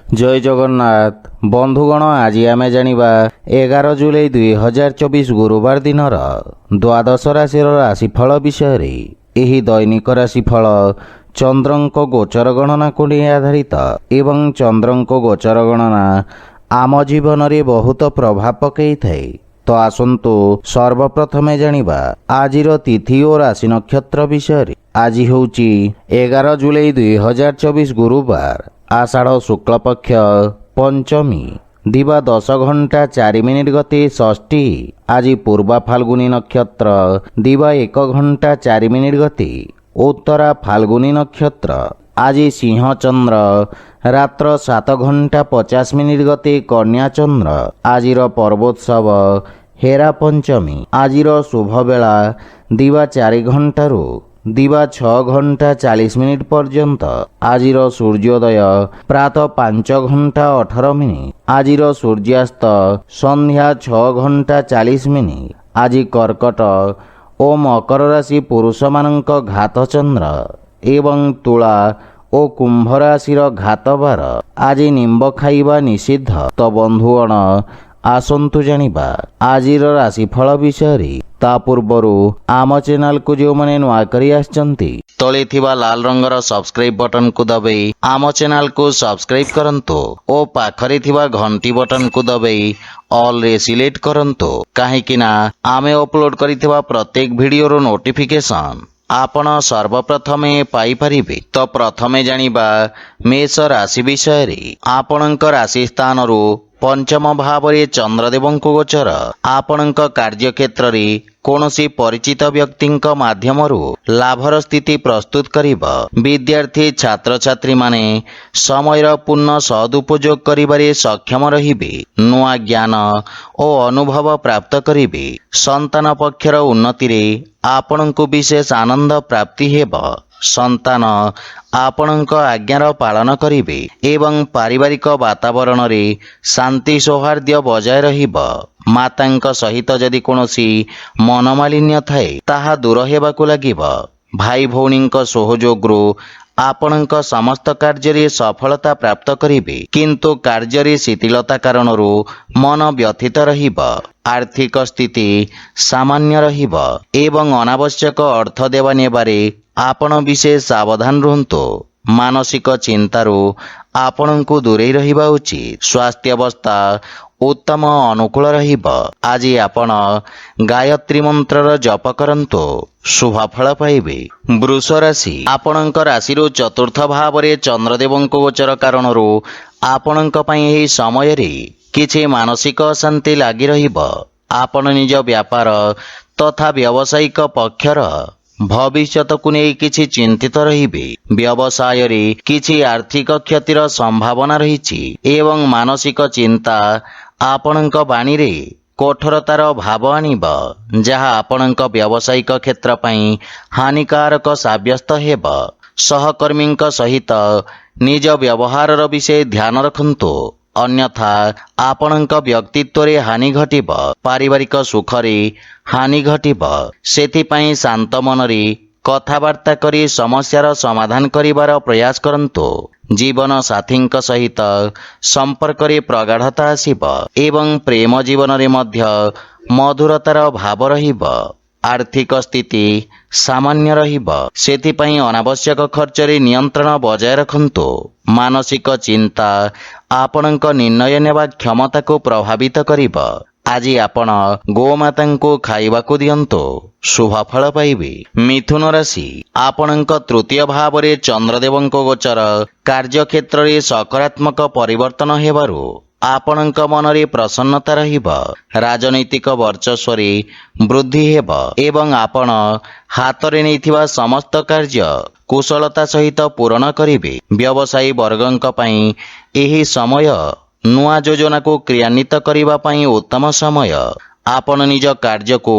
जय जगन्नाथ बंधुगण आज आम जानिबा 11 जुलाई 2024 गुरुवार दिन द्वादश राशि राशिफल विषय रे। एही दैनिक राशिफल चंद्रंक गोचर गणना को नहीं आधारित एवं चंद्रंक गोचर गणना आम जीवन रे बहुत प्रभाव पकई थाए। तो आसंतु सर्वप्रथमे जानिबा आजिर तिथि और राशि नक्षत्र विषय रे। आज होउची 11 जुलाई 2024 गुरुवार आषाढ़ शुक्ल पक्ष पंचमी दिवा 10 घंटा 4 मिनिट गति षष्ठी। आज पूर्वा फाल्गुनी नक्षत्र दिवा 1 घंटा 4 मिनिट गति उत्तरा फाल्गुनी नक्षत्र। आज सिंह चंद्र रात्र 7 घंटा 50 मिनिट गति कन्या चंद्र। आजिर पर्वोत्सव हेरा पंचमी। आजिर शुभ बेला दिवा 4 घंटारू दिवा 6 घंटा 40 मिनिट पर्यंत। आजिर सूर्योदय प्रातः 5 घंटा 18 मिनिट। आजिर सूर्यास्त संध्या 6 घंटा 40 मिनिट। आज कर्कट और मकर राशि पुरुष मानक घात चंद्र एवं तुला और कुंभ राशिर घात बार। आज निंब खाइबा निषिद्ध। तो बंधुगण आसंतु जानिबा आजिर राशिफल विषय रे। ता पूर्वरु आम चैनल को जो माने नुआ करी आछंती तळे थिबा लाल रंगर सब्सक्राइब बटन को दबाई आम चैनल को सब्सक्राइब करंतु और पाखरे थिबा घंटी बटन को दबाई ऑल रे सिलेक्ट करंतु काहेकि ना आमे अपलोड करिथिबा प्रत्येक वीडियो रो नोटिफिकेशन आपण सर्वप्रथमे पाई परिबे। तो प्रथमे जानिबा मेष राशि विषय रे। आपणक राशि स्थान रो पंचम भाव रे चंद्रदेव गोचर। आपणक कार्यक्षेत्र रे कौनसी परिचित व्यक्ति माध्यम लाभर स्थिति प्रस्तुत करिबा। विद्यार्थी छात्र छात्री माने समयर पूर्ण सदुपयोग करिबारे सक्षम रहिबे। नुआ ज्ञान और अनुभव प्राप्त करिबे। संतान पक्षर उन्नति रे आपणको विशेष आनंद प्राप्ति हेबा। संतान आपणक आज्ञार पालन करिबे एवं पारिवारिक वातावरण रे शांति सौहार्द्य बजाय रहिबा। मातांक सहित जदि कोनोसी मनमालिन्य थाए ताहा दूर हेबाकु लागिबा। भाई भौणींक सहयोगरु आपणक समस्त कार्य सफलता प्राप्त करिबे किंतु कार्य शिथिलता कारणरू मन व्यथित रहिबा। आर्थिक स्थिति सामान्य रहिबा एवं अनावश्यक अर्थ देवा नेबारे आपण विशेष सावधान रुहंतु। मानसिक चिंतारू आपणको दूरे रहिबा उचित। स्वास्थ्य अवस्था उत्तम अनुकूल रहिबा। आज आपण गायत्री मंत्रर जप करंतु शुभ फल पाइबे। वृष राशि। आपणक राशिरो चतुर्थ भाव रे चंद्रदेव गोचर कारणरू आपणक पई एही समय रे किछि मानसिक अशांति लागि रहिबा। आपण निज व्यापार तथा व्यावसायिक पक्षर भविष्यत को नहीं किछि चिंतित रहिबे। व्यवसाय रे किछि आर्थिक क्षतिर संभावना रहिछि एवं मानसिक चिंता आपणक बाणी रे कठोरतार भाव आनिबा जहा आपणक व्यावसायिक क्षेत्र पई हानिकारक साब्यस्त हेबा। सहकर्मींक सहित निज व्यवहारर विषय ध्यान रखंतु अन्यथा आपणक व्यक्तित्व रे हानि घटिबा। पारिवारिक सुख रे हानि घटिबा। सेथिपई शांत मन रे कथावार्ता करी समस्यार समाधान करिवार प्रयास करंतु। जीवन साथींक सहित संपर्क रे प्रगाढ़ता आसीबा एवं प्रेम जीवन रे मध्य मधुरतार भाव रहिबा। आर्थिक स्थिति सामान्य रहिबा। सेथिपई अनावश्यक खर्च रे नियंत्रण बजाय रखंतु। मानसिक चिंता आपणक निर्णय नेबा क्षमता को प्रभावित करिबा। आज आपण गोमाता को खाइबा को दियंतु शुभ फल पाइबे। मिथुन राशि। आपणक तृतीय भाव रे चंद्रदेव गोचर कार्यक्षेत्र रे सकारात्मक परिवर्तन हेबारु आपणक मन रे प्रसन्नता रहिबा। राजनैतिक वर्चस्व रे वृद्धि हेबा एवं आपण हाथ रे नैथिबा समस्त कार्य कुशलता सहित पूर्ण करिबे। व्यवसायी वर्गंक पई एही समय नुआ योजना को क्रियान्वित करिबा पई उत्तम समय। आपण निज कार्य को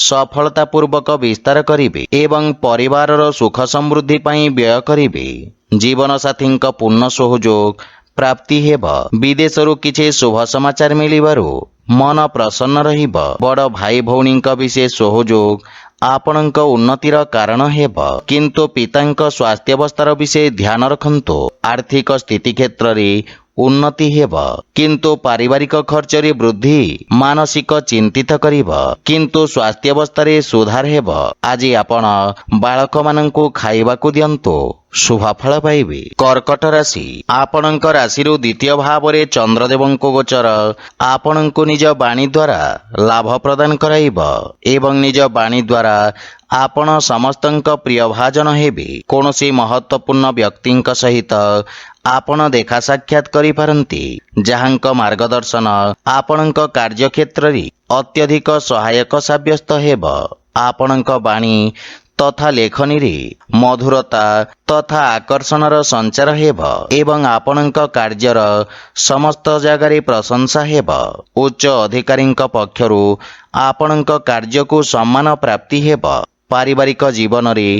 सफलता पूर्वक विस्तार करिबे एवं परिवारर सुख समृद्धि पई व्यय करिबे। जीवन साथींक पूर्ण सहयोग प्राप्ति हेबा। विदेशरू किछि शुभ समाचार मिलिबारु मन प्रसन्न रहिबा। बड़ भाई भौणींक विशेष सहयोग आपणक उन्नतिर कारण हेबा किंतु पितांक स्वास्थ्य अवस्थार विषय ध्यान रखंतु। आर्थिक स्थिति क्षेत्र रे ଉନ୍ନତି ହେବ, କିନ୍ତୁ ପାରିବାରିକ ଖର୍ଚ୍ଚରେ ବୃଦ୍ଧି ମାନସିକ ଚିନ୍ତିତ କରିବ, କିନ୍ତୁ ସ୍ୱାସ୍ଥ୍ୟାବସ୍ଥାରେ ସୁଧାର ହେବ। ଆଜି ଆପଣ ବାଳକମାନଙ୍କୁ ଖାଇବାକୁ ଦିଅନ୍ତୁ, ଶୁଭଫଳ ପାଇବେ। କର୍କଟ ରାଶି, ଆପଣଙ୍କ ରାଶିରୁ ଦ୍ୱିତୀୟ ଭାବରେ ଚନ୍ଦ୍ରଦେବଙ୍କ ଗୋଚର ଆପଣଙ୍କୁ ନିଜ ବାଣୀ ଦ୍ୱାରା ଲାଭ ପ୍ରଦାନ କରାଇବ ଏବଂ ନିଜ ବାଣୀ ଦ୍ୱାରା ଆପଣ ସମସ୍ତଙ୍କ ପ୍ରିୟଭାଜନ ହେବେ। କୌଣସି ମହତ୍ୱପୂର୍ଣ୍ଣ ବ୍ୟକ୍ତିଙ୍କ ସହିତ ଆପଣ ଦେଖା ସାକ୍ଷାତ କରିପାରନ୍ତି, ଯାହାଙ୍କ ମାର୍ଗଦର୍ଶନ ଆପଣଙ୍କ କାର୍ଯ୍ୟକ୍ଷେତ୍ରରେ ଅତ୍ୟଧିକ ସହାୟକ ସାବ୍ୟସ୍ତ ହେବ। ଆପଣଙ୍କ ବାଣୀ ତଥା ଲେଖନୀରେ ମଧୁରତା ତଥା ଆକର୍ଷଣର ସଞ୍ଚାର ହେବ ଏବଂ ଆପଣଙ୍କ କାର୍ଯ୍ୟର ସମସ୍ତ ଜାଗାରେ ପ୍ରଶଂସା ହେବ। ଉଚ୍ଚ ଅଧିକାରୀଙ୍କ ପକ୍ଷରୁ ଆପଣଙ୍କ କାର୍ଯ୍ୟକୁ ସମ୍ମାନ ପ୍ରାପ୍ତି ହେବ। ପାରିବାରିକ ଜୀବନରେ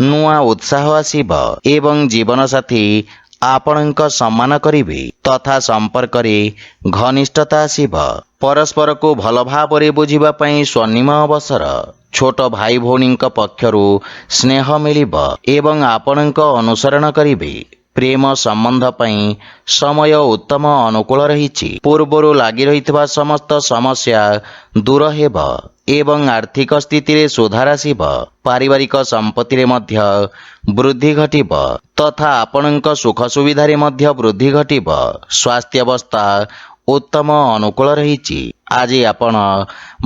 ନୂଆ ଉତ୍ସାହ ଆସିବ ଏବଂ ଜୀବନସାଥୀ ଆପଣଙ୍କ ସମ୍ମାନ କରିବେ ତଥା ସମ୍ପର୍କରେ ଘନିଷ୍ଠତା ଆସିବ। ପରସ୍ପରକୁ ଭଲ ଭାବରେ ବୁଝିବା ପାଇଁ ସ୍ୱର୍ଣ୍ଣିମ ଅବସର। ଛୋଟ ଭାଇ ଭଉଣୀଙ୍କ ପକ୍ଷରୁ ସ୍ନେହ ମିଳିବ ଏବଂ ଆପଣଙ୍କ ଅନୁସରଣ କରିବେ। ପ୍ରେମ ସମ୍ବନ୍ଧ ପାଇଁ ସମୟ ଉତ୍ତମ ଅନୁକୂଳ ରହିଛି। ପୂର୍ବରୁ ଲାଗି ରହିଥିବା ସମସ୍ତ ସମସ୍ୟା ଦୂର ହେବ ଏବଂ ଆର୍ଥିକ ସ୍ଥିତିରେ ସୁଧାର ଆସିବ। ପାରିବାରିକ ସମ୍ପତ୍ତିରେ ମଧ୍ୟ ବୃଦ୍ଧି ଘଟିବ ତଥା ଆପଣଙ୍କ ସୁଖ ସୁବିଧାରେ ମଧ୍ୟ ବୃଦ୍ଧି ଘଟିବ। ସ୍ୱାସ୍ଥ୍ୟାବସ୍ଥା ଉତ୍ତମ ଅନୁକୂଳ ରହିଛି। ଆଜି ଆପଣ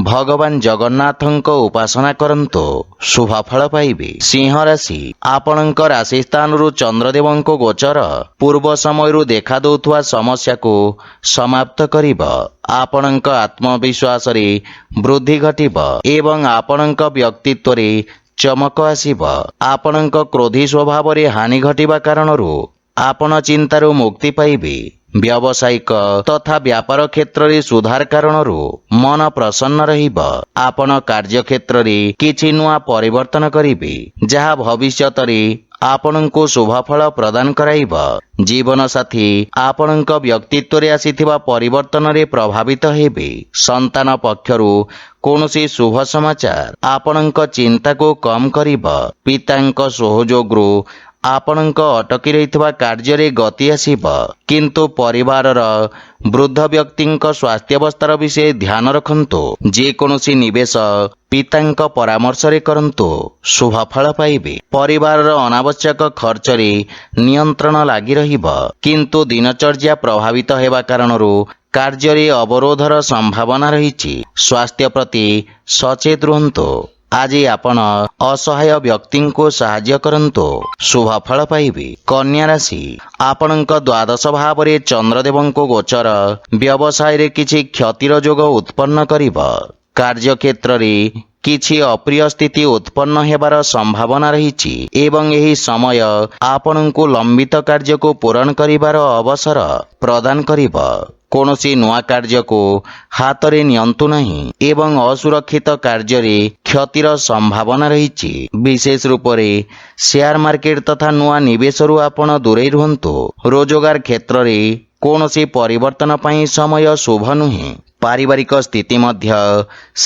ଭଗବାନ ଜଗନ୍ନାଥଙ୍କ ଉପାସନା କରନ୍ତୁ, ଶୁଭଫଳ ପାଇବେ। ସିଂହ ରାଶି, ଆପଣଙ୍କ ରାଶି ସ୍ଥାନରୁ ଚନ୍ଦ୍ରଦେବଙ୍କ ଗୋଚର ପୂର୍ବ ସମୟରୁ ଦେଖାଦେଉଥିବା ସମସ୍ୟାକୁ ସମାପ୍ତ କରିବ। ଆପଣଙ୍କ ଆତ୍ମବିଶ୍ୱାସରେ ବୃଦ୍ଧି ଘଟିବ ଏବଂ ଆପଣଙ୍କ ବ୍ୟକ୍ତିତ୍ୱରେ ଚମକ ଆସିବ। ଆପଣଙ୍କ କ୍ରୋଧୀ ସ୍ୱଭାବରେ ହାନି ଘଟିବା କାରଣରୁ ଆପଣ ଚିନ୍ତାରୁ ମୁକ୍ତି ପାଇବେ। ବ୍ୟବସାୟିକ ତଥା ବ୍ୟାପାର କ୍ଷେତ୍ରରେ ସୁଧାର କାରଣରୁ ମନ ପ୍ରସନ୍ନ ରହିବ। ଆପଣ କାର୍ଯ୍ୟକ୍ଷେତ୍ରରେ କିଛି ନୂଆ ପରିବର୍ତ୍ତନ କରିବେ, ଯାହା ଭବିଷ୍ୟତରେ ଆପଣଙ୍କୁ ଶୁଭଫଳ ପ୍ରଦାନ କରାଇବ। ଜୀବନସାଥୀ ଆପଣଙ୍କ ବ୍ୟକ୍ତିତ୍ୱରେ ଆସିଥିବା ପରିବର୍ତ୍ତନରେ ପ୍ରଭାବିତ ହେବେ। ସନ୍ତାନ ପକ୍ଷରୁ କୌଣସି ଶୁଭ ସମାଚାର ଆପଣଙ୍କ ଚିନ୍ତାକୁ କମ୍ କରିବ। ପିତାଙ୍କ ସହଯୋଗରୁ ଆପଣଙ୍କ ଅଟକି ରହିଥିବା କାର୍ଯ୍ୟରେ ଗତି ଆସିବ, କିନ୍ତୁ ପରିବାରର ବୃଦ୍ଧ ବ୍ୟକ୍ତିଙ୍କ ସ୍ୱାସ୍ଥ୍ୟାବସ୍ଥାର ବିଷୟ ଧ୍ୟାନ ରଖନ୍ତୁ। ଯେକୌଣସି ନିବେଶ ପିତାଙ୍କ ପରାମର୍ଶରେ କରନ୍ତୁ, ଶୁଭଫଳ ପାଇବେ। ପରିବାରର ଅନାବଶ୍ୟକ ଖର୍ଚ୍ଚରେ ନିୟନ୍ତ୍ରଣ ଲାଗି ରହିବ, କିନ୍ତୁ ଦିନଚର୍ଯ୍ୟା ପ୍ରଭାବିତ ହେବା କାରଣରୁ କାର୍ଯ୍ୟରେ ଅବରୋଧର ସମ୍ଭାବନା ରହିଛି। ସ୍ୱାସ୍ଥ୍ୟ ପ୍ରତି ସଚେତ ରୁହନ୍ତୁ। ଆଜି ଆପଣ ଅସହାୟ ବ୍ୟକ୍ତିଙ୍କୁ ସାହାଯ୍ୟ କରନ୍ତୁ, ଶୁଭଫଳ ପାଇବେ। କନ୍ୟା ରାଶି, ଆପଣଙ୍କ ଦ୍ୱାଦଶ ଭାବରେ ଚନ୍ଦ୍ରଦେବଙ୍କ ଗୋଚର ବ୍ୟବସାୟରେ କିଛି କ୍ଷତିର ଯୋଗ ଉତ୍ପନ୍ନ କରିବ। କାର୍ଯ୍ୟକ୍ଷେତ୍ରରେ କିଛି ଅପ୍ରିୟ ସ୍ଥିତି ଉତ୍ପନ୍ନ ହେବାର ସମ୍ଭାବନା ରହିଛି ଏବଂ ଏହି ସମୟ ଆପଣଙ୍କୁ ଲମ୍ବିତ କାର୍ଯ୍ୟକୁ ପୂରଣ କରିବାର ଅବସର ପ୍ରଦାନ କରିବ। କୌଣସି ନୂଆ କାର୍ଯ୍ୟକୁ ହାତରେ ନିଅନ୍ତୁ ନାହିଁ ଏବଂ ଅସୁରକ୍ଷିତ କାର୍ଯ୍ୟରେ କ୍ଷତିର ସମ୍ଭାବନା ରହିଛି। ବିଶେଷ ରୂପରେ ସେୟାର ମାର୍କେଟ ତଥା ନୂଆ ନିବେଶରୁ ଆପଣ ଦୂରେଇ ରୁହନ୍ତୁ। ରୋଜଗାର କ୍ଷେତ୍ରରେ କୌଣସି ପରିବର୍ତ୍ତନ ପାଇଁ ସମୟ ଶୁଭ ନୁହେଁ। ପାରିବାରିକ ସ୍ଥିତି ମଧ୍ୟ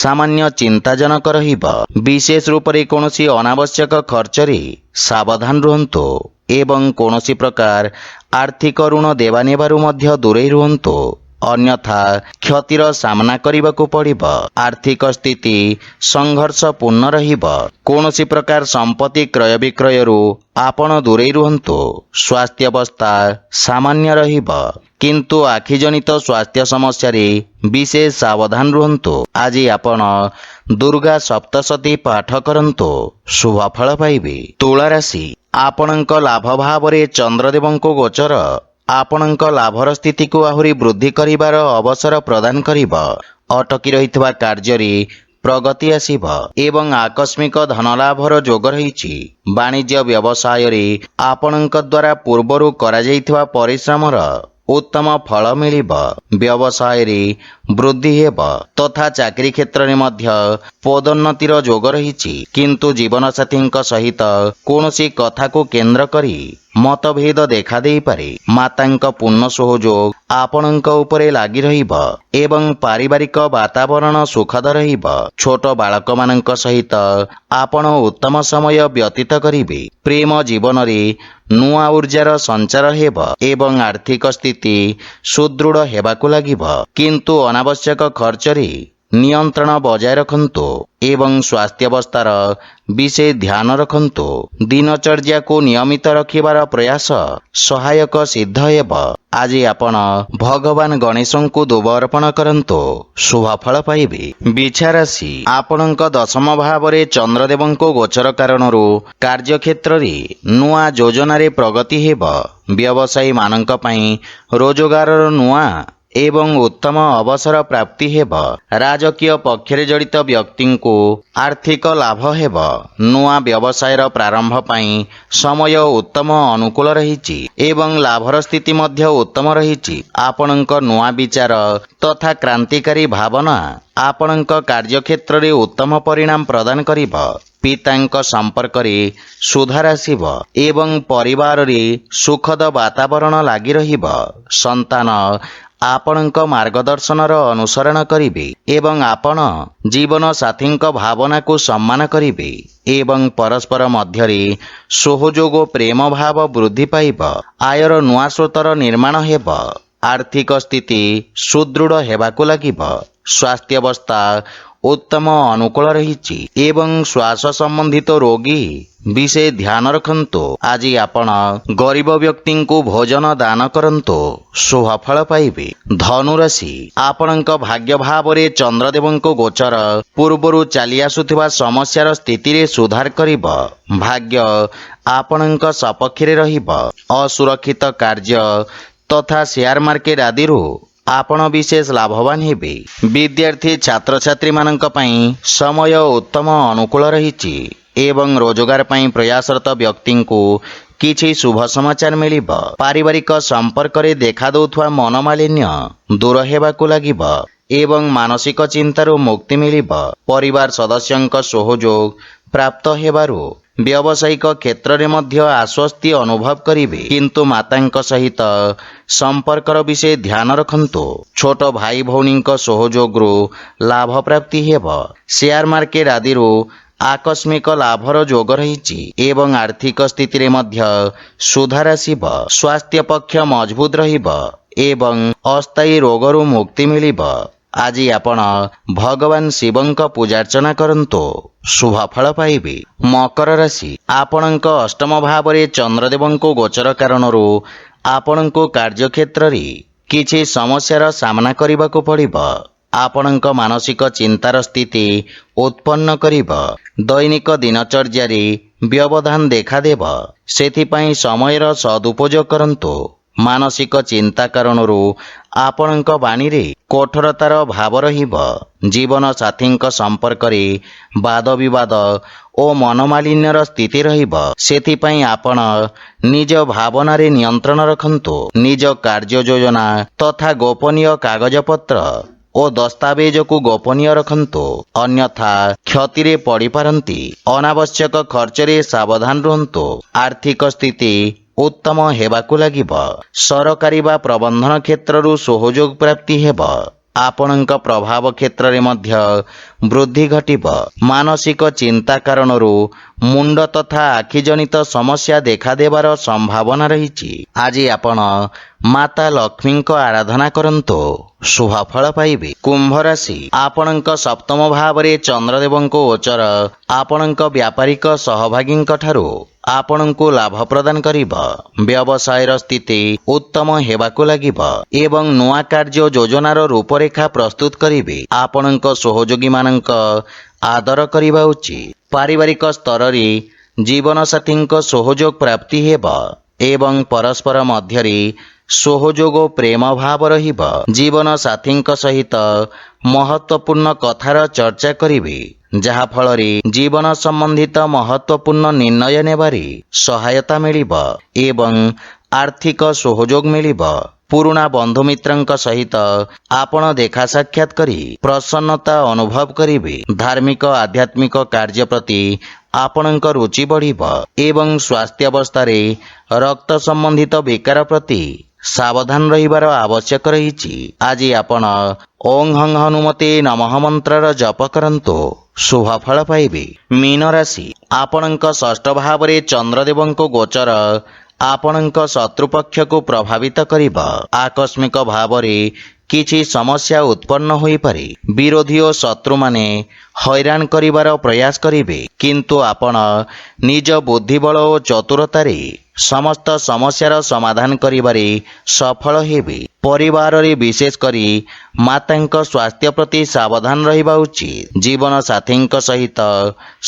ସାମାନ୍ୟ ଚିନ୍ତାଜନକ ରହିବ। ବିଶେଷ ରୂପରେ କୌଣସି ଅନାବଶ୍ୟକ ଖର୍ଚ୍ଚରେ ସାବଧାନ ରୁହନ୍ତୁ ଏବଂ କୌଣସି ପ୍ରକାର ଆର୍ଥିକ ଋଣ ଦେବା ନେବାରୁ ମଧ୍ୟ ଦୂରେଇ ରୁହନ୍ତୁ, ଅନ୍ୟଥା କ୍ଷତିର ସାମ୍ନା କରିବାକୁ ପଡ଼ିବ। ଆର୍ଥିକ ସ୍ଥିତି ସଂଘର୍ଷପୂର୍ଣ୍ଣ ରହିବ। କୌଣସି ପ୍ରକାର ସମ୍ପତ୍ତି କ୍ରୟ ବିକ୍ରୟରୁ ଆପଣ ଦୂରେଇ ରୁହନ୍ତୁ। ସ୍ୱାସ୍ଥ୍ୟାବସ୍ଥା ସାମାନ୍ୟ ରହିବ, କିନ୍ତୁ ଆଖିଜନିତ ସ୍ୱାସ୍ଥ୍ୟ ସମସ୍ୟାରେ ବିଶେଷ ସାବଧାନ ରୁହନ୍ତୁ। ଆଜି ଆପଣ ଦୁର୍ଗା ସପ୍ତଶତୀ ପାଠ କରନ୍ତୁ, ଶୁଭଫଳ ପାଇବେ। ତୁଳା ରାଶି, ଆପଣଙ୍କ ଲାଭ ଭାବରେ ଚନ୍ଦ୍ରଦେବଙ୍କ ଗୋଚର ଆପଣଙ୍କ ଲାଭର ସ୍ଥିତିକୁ ଆହୁରି ବୃଦ୍ଧି କରିବାର ଅବସର ପ୍ରଦାନ କରିବ। ଅଟକି ରହିଥିବା କାର୍ଯ୍ୟରେ ପ୍ରଗତି ଆସିବ ଏବଂ ଆକସ୍ମିକ ଧନଲାଭର ଯୋଗ ରହିଛି। ବାଣିଜ୍ୟ ବ୍ୟବସାୟରେ ଆପଣଙ୍କ ଦ୍ୱାରା ପୂର୍ବରୁ କରାଯାଇଥିବା ପରିଶ୍ରମର ଉତ୍ତମ ଫଳ ମିଳିବ। ବ୍ୟବସାୟରେ ବୃଦ୍ଧି ହେବ ତଥା ଚାକିରି କ୍ଷେତ୍ରରେ ମଧ୍ୟ ପଦୋନ୍ନତିର ଯୋଗ ରହିଛି, କିନ୍ତୁ ଜୀବନସାଥୀଙ୍କ ସହିତ କୌଣସି କଥାକୁ କେନ୍ଦ୍ର କରି ମତଭେଦ ଦେଖାଦେଇପାରେ। ମାତାଙ୍କ ପୂର୍ଣ୍ଣ ସହଯୋଗ ଆପଣଙ୍କ ଉପରେ ଲାଗି ରହିବ ଏବଂ ପାରିବାରିକ ବାତାବରଣ ସୁଖଦ ରହିବ। ଛୋଟ ବାଳକମାନଙ୍କ ସହିତ ଆପଣ ଉତ୍ତମ ସମୟ ବ୍ୟତୀତ କରିବେ। ପ୍ରେମ ଜୀବନରେ ନୂଆ ଉର୍ଜାର ସଞ୍ଚାର ହେବ ଏବଂ ଆର୍ଥିକ ସ୍ଥିତି ସୁଦୃଢ଼ ହେବାକୁ ଲାଗିବ। କିନ୍ତୁ ଅନାବଶ୍ୟକ ଖର୍ଚ୍ଚରେ ନିୟନ୍ତ୍ରଣ ବଜାୟ ରଖନ୍ତୁ ଏବଂ ସ୍ୱାସ୍ଥ୍ୟାବସ୍ଥାର ବିଶେଷ ଧ୍ୟାନ ରଖନ୍ତୁ। ଦିନଚର୍ଯ୍ୟାକୁ ନିୟମିତ ରଖିବାର ପ୍ରୟାସ ସହାୟକ ସିଦ୍ଧ ହେବ। ଆଜି ଆପଣ ଭଗବାନ ଗଣେଶଙ୍କୁ ଦୁବ ଅର୍ପଣ କରନ୍ତୁ, ଶୁଭ ଫଳ ପାଇବେ। ବିଛା ରାଶି, ଆପଣଙ୍କ ଦଶମ ଭାବରେ ଚନ୍ଦ୍ରଦେବଙ୍କ ଗୋଚର କାରଣରୁ କାର୍ଯ୍ୟକ୍ଷେତ୍ରରେ ନୂଆ ଯୋଜନାରେ ପ୍ରଗତି ହେବ। ବ୍ୟବସାୟୀମାନଙ୍କ ପାଇଁ ରୋଜଗାରର ନୂଆ ଏବଂ ଉତ୍ତମ ଅବସର ପ୍ରାପ୍ତି ହେବ। ରାଜକୀୟ ପକ୍ଷରେ ଜଡ଼ିତ ବ୍ୟକ୍ତିଙ୍କୁ ଆର୍ଥିକ ଲାଭ ହେବ। ନୂଆ ବ୍ୟବସାୟର ପ୍ରାରମ୍ଭ ପାଇଁ ସମୟ ଉତ୍ତମ ଅନୁକୂଳ ରହିଛି ଏବଂ ଲାଭର ସ୍ଥିତି ମଧ୍ୟ ଉତ୍ତମ ରହିଛି। ଆପଣଙ୍କ ନୂଆ ବିଚାର ତଥା କ୍ରାନ୍ତିକାରୀ ଭାବନା ଆପଣଙ୍କ କାର୍ଯ୍ୟକ୍ଷେତ୍ରରେ ଉତ୍ତମ ପରିଣାମ ପ୍ରଦାନ କରିବ। ପିତାଙ୍କ ସମ୍ପର୍କରେ ସୁଧାର ଆସିବ ଏବଂ ପରିବାରରେ ସୁଖଦ ବାତାବରଣ ଲାଗି ରହିବ। ସନ୍ତାନ ଆପଣଙ୍କ ମାର୍ଗଦର୍ଶନର ଅନୁସରଣ କରିବେ ଏବଂ ଆପଣ ଜୀବନ ସାଥୀଙ୍କ ଭାବନାକୁ ସମ୍ମାନ କରିବେ ଏବଂ ପରସ୍ପର ମଧ୍ୟରେ ସହଯୋଗ ଓ ପ୍ରେମ ଭାବ ବୃଦ୍ଧି ପାଇବ। ଆୟର ନୂଆ ସ୍ରୋତର ନିର୍ମାଣ ହେବ। ଆର୍ଥିକ ସ୍ଥିତି ସୁଦୃଢ଼ ହେବାକୁ ଲାଗିବ। ସ୍ୱାସ୍ଥ୍ୟାବସ୍ଥା ଉତ୍ତମ ଅନୁକୂଳ ରହିଛି ଏବଂ ଶ୍ୱାସ ସମ୍ବନ୍ଧିତ ରୋଗୀ ବିଶେଷ ଧ୍ୟାନ ରଖନ୍ତୁ। ଆଜି ଆପଣ ଗରିବ ବ୍ୟକ୍ତିଙ୍କୁ ଭୋଜନ ଦାନ କରନ୍ତୁ, ଶୁଭ ଫଳ ପାଇବେ। ଧନୁରାଶି, ଆପଣଙ୍କ ଭାଗ୍ୟ ଭାବରେ ଚନ୍ଦ୍ରଦେବଙ୍କ ଗୋଚର ପୂର୍ବରୁ ଚାଲି ଆସୁଥିବା ସମସ୍ୟାର ସ୍ଥିତିରେ ସୁଧାର କରିବ। ଭାଗ୍ୟ ଆପଣଙ୍କ ସପକ୍ଷରେ ରହିବ। ଅସୁରକ୍ଷିତ କାର୍ଯ୍ୟ ତଥା ସେୟାର ମାର୍କେଟ ଆଦିରୁ ଆପଣ ବିଶେଷ ଲାଭବାନ ହେବେ। ବିଦ୍ୟାର୍ଥୀ ଛାତ୍ରଛାତ୍ରୀମାନଙ୍କ ପାଇଁ ସମୟ ଉତ୍ତମ ଅନୁକୂଳ ରହିଛି ଏବଂ ରୋଜଗାର ପାଇଁ ପ୍ରୟାସରତ ବ୍ୟକ୍ତିଙ୍କୁ କିଛି ଶୁଭ ସମାଚାର ମିଳିବ। ପାରିବାରିକ ସମ୍ପର୍କରେ ଦେଖାଦେଉଥିବା ମନୋମାଳିନ୍ୟ ଦୂର ହେବାକୁ ଲାଗିବ ଏବଂ ମାନସିକ ଚିନ୍ତାରୁ ମୁକ୍ତି ମିଳିବ। ପରିବାର ସଦସ୍ୟଙ୍କ ସହଯୋଗ ପ୍ରାପ୍ତ ହେବାରୁ ବ୍ୟବସାୟିକ କ୍ଷେତ୍ରରେ ମଧ୍ୟ ଆଶ୍ୱସ୍ତି ଅନୁଭବ କରିବେ। କିନ୍ତୁ ମାତାଙ୍କ ସହିତ ସମ୍ପର୍କର ବିଷୟ ଧ୍ୟାନ ରଖନ୍ତୁ। ଛୋଟ ଭାଇ ଭଉଣୀଙ୍କ ସହଯୋଗରୁ ଲାଭ ପ୍ରାପ୍ତି ହେବ। ସେୟାର ମାର୍କେଟ ଆଦିରୁ ଆକସ୍ମିକ ଲାଭର ଯୋଗ ରହିଛି ଏବଂ ଆର୍ଥିକ ସ୍ଥିତିରେ ମଧ୍ୟ ସୁଧାର ଆସିବ। ସ୍ୱାସ୍ଥ୍ୟ ପକ୍ଷ ମଜବୁତ ରହିବ ଏବଂ ଅସ୍ଥାୟୀ ରୋଗରୁ ମୁକ୍ତି ମିଳିବ। ଆଜି ଆପଣ ଭଗବାନ ଶିବଙ୍କ ପୂଜାର୍ଚ୍ଚନା କରନ୍ତୁ, ଶୁଭ ଫଳ ପାଇବେ। ମକର ରାଶି, ଆପଣଙ୍କ ଅଷ୍ଟମ ଭାବରେ ଚନ୍ଦ୍ରଦେବଙ୍କ ଗୋଚର କାରଣରୁ ଆପଣଙ୍କୁ କାର୍ଯ୍ୟକ୍ଷେତ୍ରରେ କିଛି ସମସ୍ୟାର ସାମ୍ନା କରିବାକୁ ପଡ଼ିବ। ଆପଣଙ୍କ ମାନସିକ ଚିନ୍ତାର ସ୍ଥିତି ଉତ୍ପନ୍ନ କରିବ। ଦୈନିକ ଦିନଚର୍ଯ୍ୟାରେ ବ୍ୟବଧାନ ଦେଖାଦେବ। ସେଥିପାଇଁ ସମୟର ସଦୁପଯୋଗ କରନ୍ତୁ। ମାନସିକ ଚିନ୍ତା କାରଣରୁ ଆପଣଙ୍କ ବାଣୀରେ କଠୋରତାର ଭାବ ରହିବ। ଜୀବନ ସାଥୀଙ୍କ ସମ୍ପର୍କରେ ବାଦବିବାଦ ଓ ମନୋମାଳିନ୍ୟର ସ୍ଥିତି ରହିବ। ସେଥିପାଇଁ ଆପଣ ନିଜ ଭାବନାରେ ନିୟନ୍ତ୍ରଣ ରଖନ୍ତୁ। ନିଜ କାର୍ଯ୍ୟ ଯୋଜନା ତଥା ଗୋପନୀୟ କାଗଜପତ୍ର ଓ ଦସ୍ତାବେଜକୁ ଗୋପନୀୟ ରଖନ୍ତୁ, ଅନ୍ୟଥା କ୍ଷତିରେ ପଡ଼ିପାରନ୍ତି। ଅନାବଶ୍ୟକ ଖର୍ଚ୍ଚରେ ସାବଧାନ ରୁହନ୍ତୁ। ଆର୍ଥିକ ସ୍ଥିତି ଉତ୍ତମ ହେବାକୁ ଲାଗିବ। ସରକାରୀ ବା ପ୍ରବନ୍ଧନ କ୍ଷେତ୍ରରୁ ସହଯୋଗ ପ୍ରାପ୍ତି ହେବ। ଆପଣଙ୍କ ପ୍ରଭାବ କ୍ଷେତ୍ରରେ ମଧ୍ୟ ବୃଦ୍ଧି ଘଟିବ। ମାନସିକ ଚିନ୍ତା କାରଣରୁ ମୁଣ୍ଡ ତଥା ଆଖିଜନିତ ସମସ୍ୟା ଦେଖାଦେବାର ସମ୍ଭାବନା ରହିଛି। ଆଜି ଆପଣ ମାତା ଲକ୍ଷ୍ମୀଙ୍କ ଆରାଧନା କରନ୍ତୁ, ଶୁଭ ଫଳ ପାଇବେ। କୁମ୍ଭ ରାଶି, ଆପଣଙ୍କ ସପ୍ତମ ଭାବରେ ଚନ୍ଦ୍ରଦେବଙ୍କ ଗୋଚର ଆପଣଙ୍କ ବ୍ୟାପାରିକ ସହଭାଗୀଙ୍କ ଠାରୁ ଆପଣଙ୍କୁ ଲାଭ ପ୍ରଦାନ କରିବ। ବ୍ୟବସାୟର ସ୍ଥିତି ଉତ୍ତମ ହେବାକୁ ଲାଗିବ ଏବଂ ନୂଆ କାର୍ଯ୍ୟ ଯୋଜନାର ରୂପରେଖା ପ୍ରସ୍ତୁତ କରିବେ। ଆପଣଙ୍କ ସହଯୋଗୀମାନଙ୍କ ଆଦର କରିବା ଉଚିତ। ପାରିବାରିକ ସ୍ତରରେ ଜୀବନସାଥୀଙ୍କ ସହଯୋଗ ପ୍ରାପ୍ତି ହେବ ଏବଂ ପରସ୍ପର ମଧ୍ୟରେ ସହଯୋଗ ଓ ପ୍ରେମ ଭାବ ରହିବ। ଜୀବନ ସାଥୀଙ୍କ ସହିତ ମହତ୍ୱପୂର୍ଣ୍ଣ କଥାର ଚର୍ଚ୍ଚା କରିବେ, ଯାହାଫଳରେ ଜୀବନ ସମ୍ବନ୍ଧିତ ମହତ୍ୱପୂର୍ଣ୍ଣ ନିର୍ଣ୍ଣୟ ନେବାରେ ସହାୟତା ମିଳିବ ଏବଂ ଆର୍ଥିକ ସହଯୋଗ ମିଳିବ। ପୁରୁଣା ବନ୍ଧୁମିତ୍ରଙ୍କ ସହିତ ଆପଣ ଦେଖା ସାକ୍ଷାତ କରି ପ୍ରସନ୍ନତା ଅନୁଭବ କରିବେ। ଧାର୍ମିକ ଆଧ୍ୟାତ୍ମିକ କାର୍ଯ୍ୟ ପ୍ରତି ଆପଣଙ୍କ ରୁଚି ବଢ଼ିବ ଏବଂ ସ୍ୱାସ୍ଥ୍ୟାବସ୍ଥାରେ ରକ୍ତ ସମ୍ବନ୍ଧିତ ବିକାର ପ୍ରତି ସାବଧାନ ରହିବାର ଆବଶ୍ୟକ ରହିଛି। ଆଜି ଆପଣ ଓଂ ହଂ ହନୁମତେ ନମଃ ମନ୍ତ୍ରର ଜପ କରନ୍ତୁ, ଶୁଭ ଫଳ ପାଇବେ। ମୀନ ରାଶି, ଆପଣଙ୍କ ଷଷ୍ଠ ଭାବରେ ଚନ୍ଦ୍ରଦେବଙ୍କ ଗୋଚର ଆପଣଙ୍କ ଶତ୍ରୁପକ୍ଷକୁ ପ୍ରଭାବିତ କରିବ। ଆକସ୍ମିକ ଭାବରେ କିଛି ସମସ୍ୟା ଉତ୍ପନ୍ନ ହୋଇପାରେ। ବିରୋଧୀ ଓ ଶତ୍ରୁମାନେ ହଇରାଣ କରିବାର ପ୍ରୟାସ କରିବେ, କିନ୍ତୁ ଆପଣ ନିଜ ବୁଦ୍ଧିବଳ ଓ ଚତୁରତାରେ ସମସ୍ତ ସମସ୍ୟାର ସମାଧାନ କରିବାରେ ସଫଳ ହେବେ। ପରିବାରରେ ବିଶେଷ କରି ମାତାଙ୍କ ସ୍ୱାସ୍ଥ୍ୟ ପ୍ରତି ସାବଧାନ ରହିବା ଉଚିତ। ଜୀବନସାଥୀଙ୍କ ସହିତ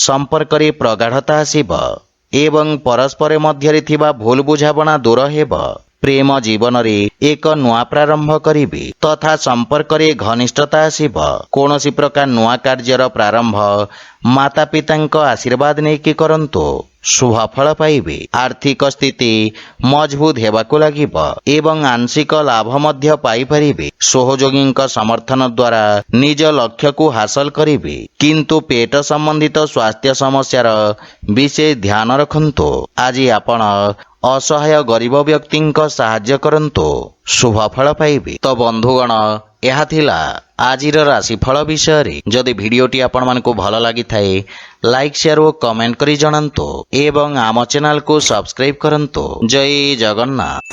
ସମ୍ପର୍କରେ ପ୍ରଗାଢ଼ତା ଆସିବ ଏବଂ ପରସ୍ପର ମଧ୍ୟରେ ଥିବା ଭୁଲ ବୁଝାମଣା ଦୂର ହେବ। ପ୍ରେମ ଜୀବନରେ ଏକ ନୂଆ ପ୍ରାରମ୍ଭ କରିବେ ତଥା ସମ୍ପର୍କରେ ଘନିଷ୍ଠତା ଆସିବ। କୌଣସି ପ୍ରକାର ନୂଆ କାର୍ଯ୍ୟର ପ୍ରାରମ୍ଭ ମାତା ପିତାଙ୍କ ଆଶୀର୍ବାଦ ନେଇକି କରନ୍ତୁ, ଶୁଭ ଫଳ ପାଇବେ। ଆର୍ଥିକ ସ୍ଥିତି ମଜବୁତ ହେବାକୁ ଲାଗିବ ଏବଂ ଆଂଶିକ ଲାଭ ମଧ୍ୟ ପାଇପାରିବେ। ସହଯୋଗୀଙ୍କ ସମର୍ଥନ ଦ୍ୱାରା ନିଜ ଲକ୍ଷ୍ୟକୁ ହାସଲ କରିବେ, କିନ୍ତୁ ପେଟ ସମ୍ବନ୍ଧିତ ସ୍ୱାସ୍ଥ୍ୟ ସମସ୍ୟାର ବିଶେଷ ଧ୍ୟାନ ରଖନ୍ତୁ। ଆଜି ଆପଣ ଅସହାୟ ଗରିବ ବ୍ୟକ୍ତିଙ୍କ ସାହାଯ୍ୟ କରନ୍ତୁ, ଶୁଭ ଫଳ ପାଇବେ। ତ ବନ୍ଧୁଗଣ, ଏହା ଥିଲା ଆଜିର ରାଶିଫଳ ବିଷୟରେ। ଯଦି ଭିଡ଼ିଓଟି ଆପଣମାନଙ୍କୁ ଭଲ ଲାଗିଥାଏ, ଲାଇକ୍ ସେୟାର ଓ କମେଣ୍ଟ କରି ଜଣାନ୍ତୁ ଏବଂ ଆମ ଚ୍ୟାନେଲକୁ ସବସ୍କ୍ରାଇବ୍ କରନ୍ତୁ। ଜୟ ଜଗନ୍ନାଥ।